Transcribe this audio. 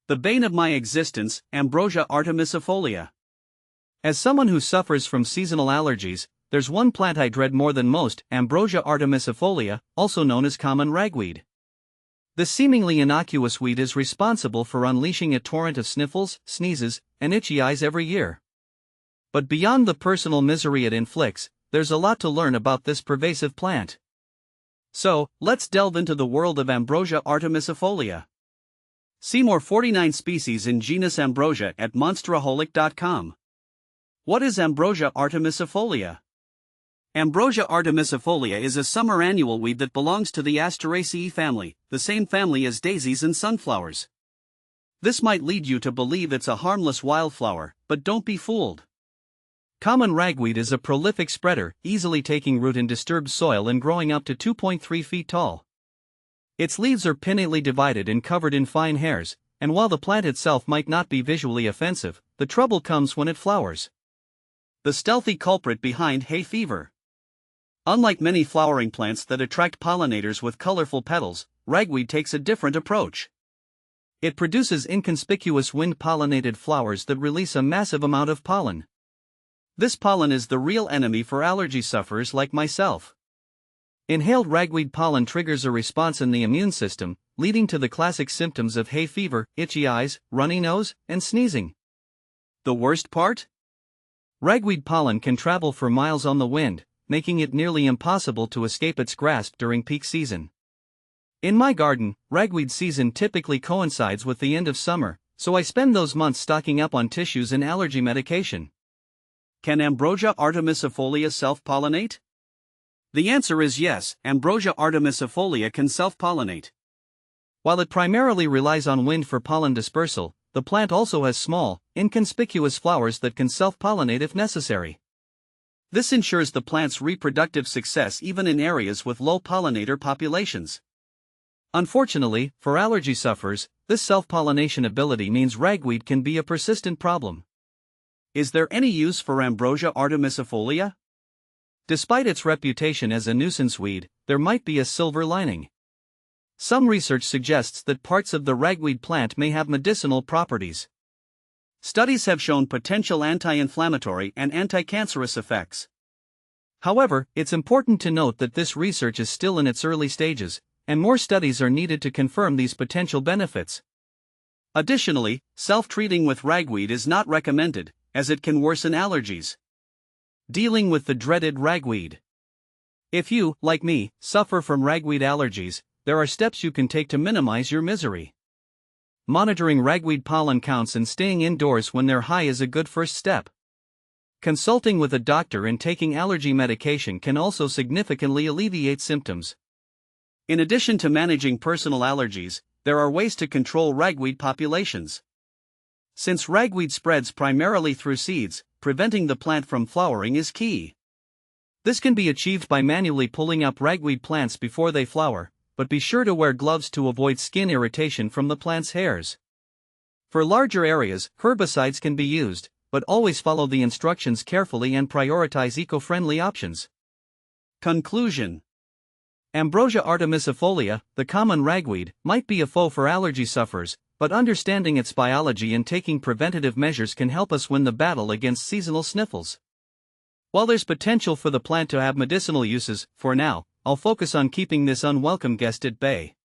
The bane of my existence, Ambrosia artemisiifolia. As someone who suffers from seasonal allergies, there's one plant I dread more than most, Ambrosia artemisiifolia, also known as common ragweed. This seemingly innocuous weed is responsible for unleashing a torrent of sniffles, sneezes, and itchy eyes every year. But beyond the personal misery it inflicts, there's a lot to learn about this pervasive plant. So, let's delve into the world of Ambrosia artemisiifolia. See more 49 species in genus Ambrosia at monsteraholic.com. What is Ambrosia artemisiifolia? Ambrosia artemisiifolia is a summer annual weed that belongs to the Asteraceae family, the same family as daisies and sunflowers. This might lead you to believe it's a harmless wildflower, but don't be fooled. Common ragweed is a prolific spreader, easily taking root in disturbed soil and growing up to 2.3 feet tall. Its leaves are pinnately divided and covered in fine hairs, and while the plant itself might not be visually offensive, the trouble comes when it flowers. The stealthy culprit behind hay fever. Unlike many flowering plants that attract pollinators with colorful petals, ragweed takes a different approach. It produces inconspicuous wind-pollinated flowers that release a massive amount of pollen. This pollen is the real enemy for allergy sufferers like myself. Inhaled ragweed pollen triggers a response in the immune system, leading to the classic symptoms of hay fever, itchy eyes, runny nose, and sneezing. The worst part? Ragweed pollen can travel for miles on the wind, making it nearly impossible to escape its grasp during peak season. In my garden, ragweed season typically coincides with the end of summer, so I spend those months stocking up on tissues and allergy medication. Can Ambrosia artemisiifolia self-pollinate? The answer is yes, Ambrosia artemisiifolia can self-pollinate. While it primarily relies on wind for pollen dispersal, the plant also has small, inconspicuous flowers that can self-pollinate if necessary. This ensures the plant's reproductive success even in areas with low pollinator populations. Unfortunately, for allergy sufferers, this self-pollination ability means ragweed can be a persistent problem. Is there any use for Ambrosia artemisiifolia? Despite its reputation as a nuisance weed, there might be a silver lining. Some research suggests that parts of the ragweed plant may have medicinal properties. Studies have shown potential anti-inflammatory and anti-cancerous effects. However, it's important to note that this research is still in its early stages, and more studies are needed to confirm these potential benefits. Additionally, self-treating with ragweed is not recommended, as it can worsen allergies. Dealing with the dreaded ragweed. If you, like me, suffer from ragweed allergies, there are steps you can take to minimize your misery. Monitoring ragweed pollen counts and staying indoors when they're high is a good first step. Consulting with a doctor and taking allergy medication can also significantly alleviate symptoms. In addition to managing personal allergies, there are ways to control ragweed populations. Since ragweed spreads primarily through seeds, preventing the plant from flowering is key. This can be achieved by manually pulling up ragweed plants before they flower, but be sure to wear gloves to avoid skin irritation from the plant's hairs. For larger areas, herbicides can be used, but always follow the instructions carefully and prioritize eco-friendly options. Conclusion. Ambrosia artemisiifolia, the common ragweed, might be a foe for allergy sufferers, but understanding its biology and taking preventative measures can help us win the battle against seasonal sniffles. While there's potential for the plant to have medicinal uses, for now, I'll focus on keeping this unwelcome guest at bay.